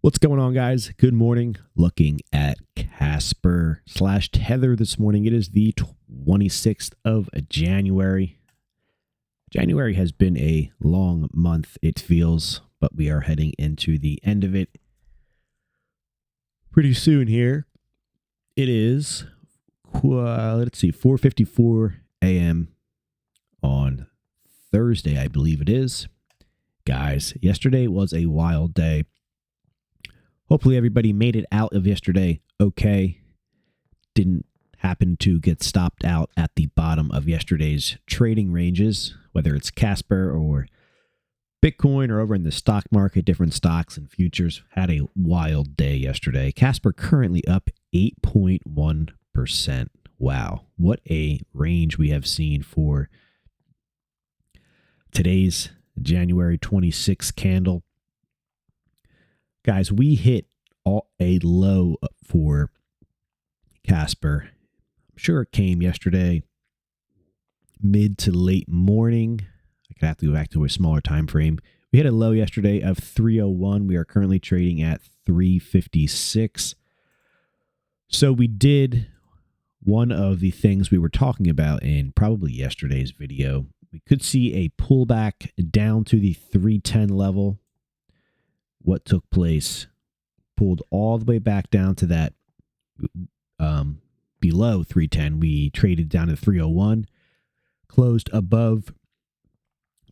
What's going on, guys? Good morning. Looking at Casper / Tether this morning. It is the 26th of January. January has been a long month, it feels, but we are heading into the end of it pretty soon here. It is, let's see, 4:54 a.m. on Thursday, I believe it is. Guys, yesterday was a wild day. Hopefully everybody made it out of yesterday okay. Didn't happen to get stopped out at the bottom of yesterday's trading ranges, whether it's Casper or Bitcoin or over in the stock market, different stocks and futures. Had a wild day yesterday. Casper currently up 8.1%. Wow, what a range we have seen for today's January 26th candle. Guys, we hit a low for Casper. I'm sure it came yesterday, mid to late morning. I could have to go back to a smaller time frame. We hit a low yesterday of 301. We are currently trading at 356. So we did one of the things we were talking about in probably yesterday's video. We could see a pullback down to the 310 level. What took place? Pulled all the way back down to that below 310. We traded down to 301, closed above.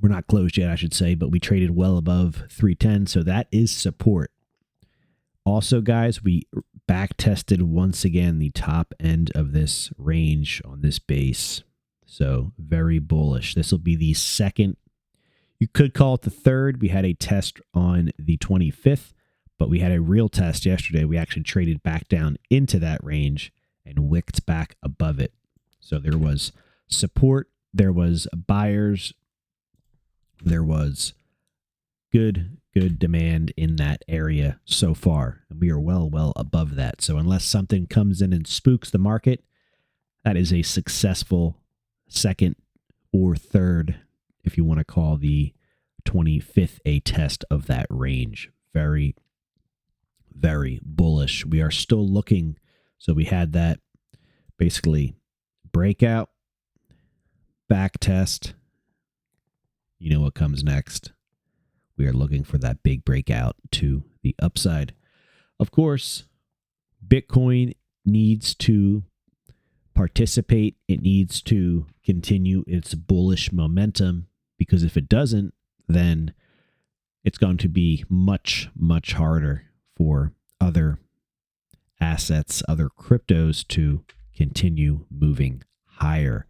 We're not closed yet, I should say, but we traded well above 310. So that is support. Also, guys, we back tested once again the top end of this range on this base. So very bullish. This will be the second. You could call it the third. We had a test on the 25th, but we had a real test yesterday. We actually traded back down into that range and wicked back above it. So there was support. There was buyers. There was good demand in that area so far. And we are well above that. So unless something comes in and spooks the market, that is a successful second or third, if you want to call the 25th a test of that range. Very, very bullish. We are still looking. So we had that basically breakout, back test. You know what comes next. We are looking for that big breakout to the upside. Of course, Bitcoin needs to participate. It needs to continue its bullish momentum, because if it doesn't, then it's going to be much harder for other assets, other cryptos to continue moving higher.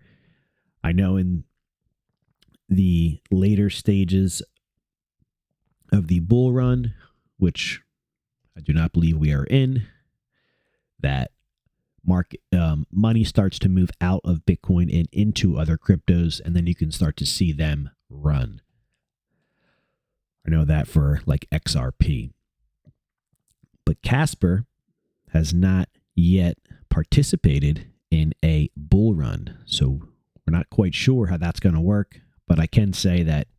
I know in the later stages of the bull run, which I do not believe we are in, that market money starts to move out of Bitcoin and into other cryptos, and then you can start to see them run. I know that for like XRP. But Casper has not yet participated in a bull run, so we're not quite sure how that's going to work, but I can say that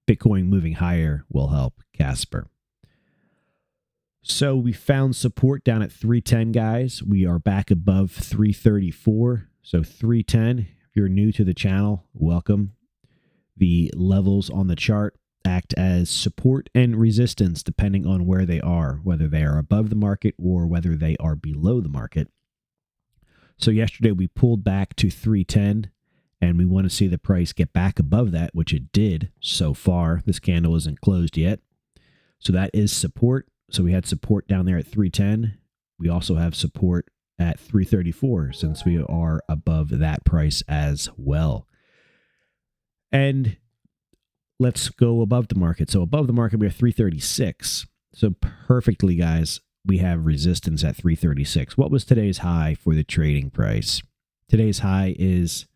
Bitcoin moving higher will help Casper. So we found support down at 310, guys. We are back above 334. So 310, if you're new to the channel, welcome. The levels on the chart act as support and resistance depending on where they are, whether they are above the market or whether they are below the market. So yesterday we pulled back to 310, and we want to see the price get back above that, which it did so far. This candle isn't closed yet. So that is support. So we had support down there at 310. We also have support at 334 since we are above that price as well. And let's go above the market. So above the market, we have 336. So perfectly, guys, we have resistance at 336. What was today's high for the trading price? Today's high is,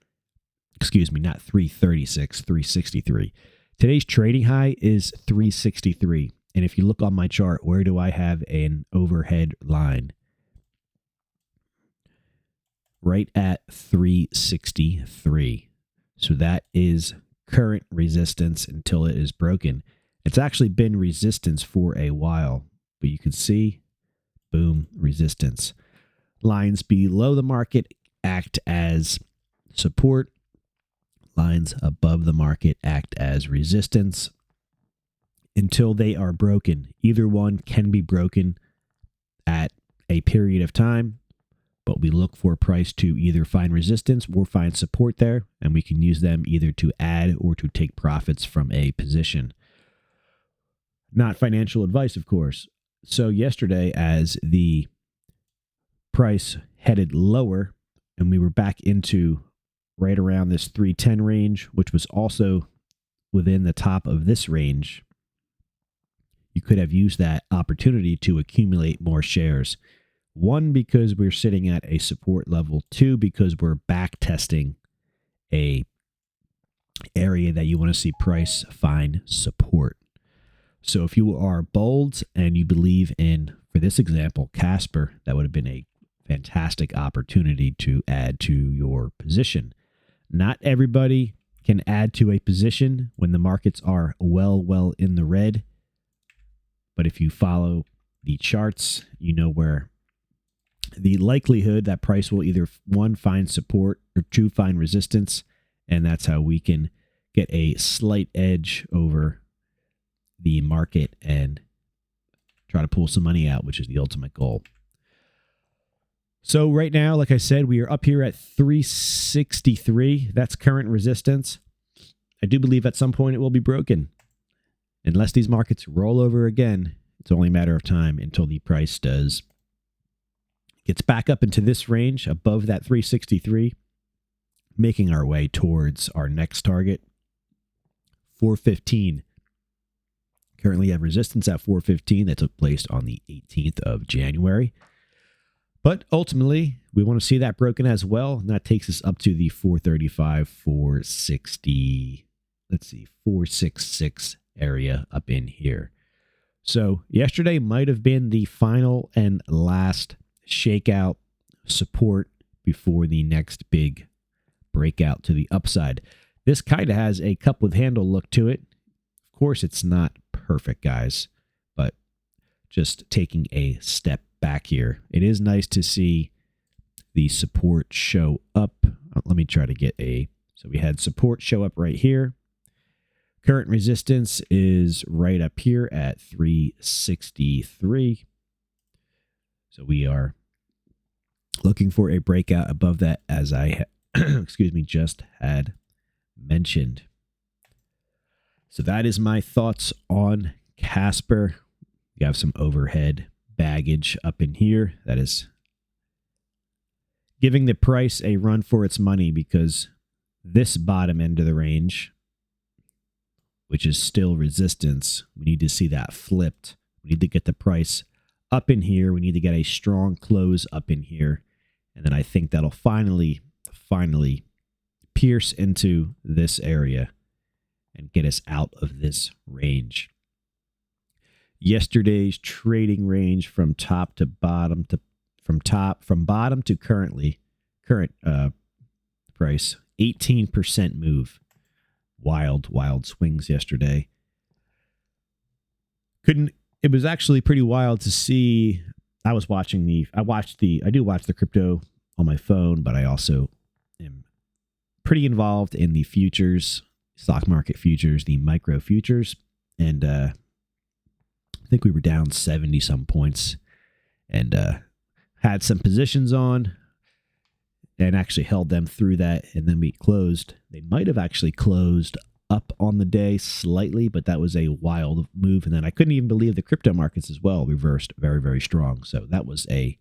not 336, 363. Today's trading high is 363. And if you look on my chart, where do I have an overhead line? Right at 363. So that is current resistance until it is broken. It's actually been resistance for a while. but you can see, boom, resistance. Lines below the market act as support. Lines above the market act as resistance until they are broken. Either one can be broken at a period of time, but we look for price to either find resistance or find support there, and we can use them either to add or to take profits from a position. Not financial advice, of course. So yesterday, as the price headed lower and we were back into right around this 310 range, which was also within the top of this range, you could have used that opportunity to accumulate more shares. One, because we're sitting at a support level. Two, because we're back testing a area that you want to see price find support. So if you are bold and you believe in, for this example, Casper, that would have been a fantastic opportunity to add to your position. Not everybody can add to a position when the markets are well in the red. But if you follow the charts, you know where the likelihood that price will either, one, find support, or two, find resistance. And that's how we can get a slight edge over the market and try to pull some money out, which is the ultimate goal. So right now, like I said, we are up here at 363. That's current resistance. I do believe at some point it will be broken. Unless these markets roll over again, it's only a matter of time until the price gets back up into this range above that 363, making our way towards our next target, 415. Currently have resistance at 415 that took place on the 18th of January. But ultimately, we want to see that broken as well. And that takes us up to the 435, 460, 466 area up in here. So yesterday might have been the final and last shakeout support before the next big breakout to the upside. This kind of has a cup with handle look to it. Of course, it's not perfect, guys, but just taking a step back here. It is nice to see the support show up. Let me try to get so we had support show up right here. Current resistance is right up here at 363. So we are looking for a breakout above that, as I just had mentioned. So that is my thoughts on Casper. You have some overhead baggage up in here that is giving the price a run for its money, because this bottom end of the range, which is still resistance, we need to see that flipped. We need to get the price up in here. We need to get a strong close up in here. And then I think that'll finally pierce into this area and get us out of this range. Yesterday's trading range from top to bottom from bottom to current price, 18% move. Wild swings yesterday. It was actually pretty wild to see. I do watch the crypto on my phone, but I also am pretty involved in the futures, stock market futures, the micro futures. And I think we were down 70 some points and had some positions on and actually held them through that. And then we closed. They might have actually closed up on the day slightly, but that was a wild move. And then I couldn't even believe the crypto markets as well reversed very, very strong. So that was a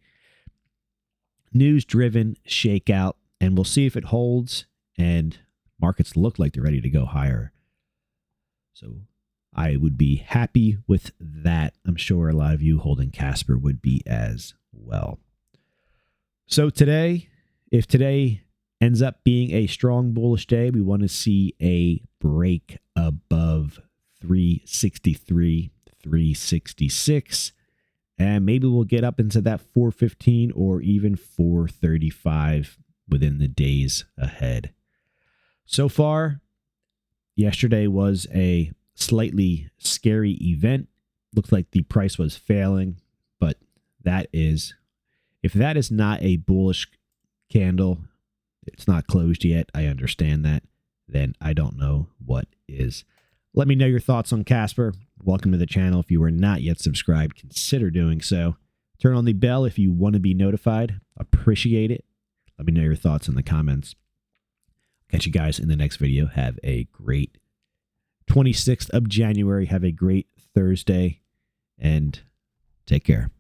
news-driven shakeout, and we'll see if it holds, and markets look like they're ready to go higher. So I would be happy with that. I'm sure a lot of you holding Casper would be as well. So today, if today ends up being a strong bullish day, we want to see a break above 363, 366, and maybe we'll get up into that 415 or even 435 within the days ahead. So far, yesterday was a slightly scary event. Looks like the price was failing, but if that is not a bullish candle, it's not closed yet, I understand that, then I don't know what is. Let me know your thoughts on Casper. Welcome to the channel. If you are not yet subscribed, consider doing so. Turn on the bell if you want to be notified. Appreciate it. Let me know your thoughts in the comments. Catch you guys in the next video. Have a great 26th of January. Have a great Thursday, and take care.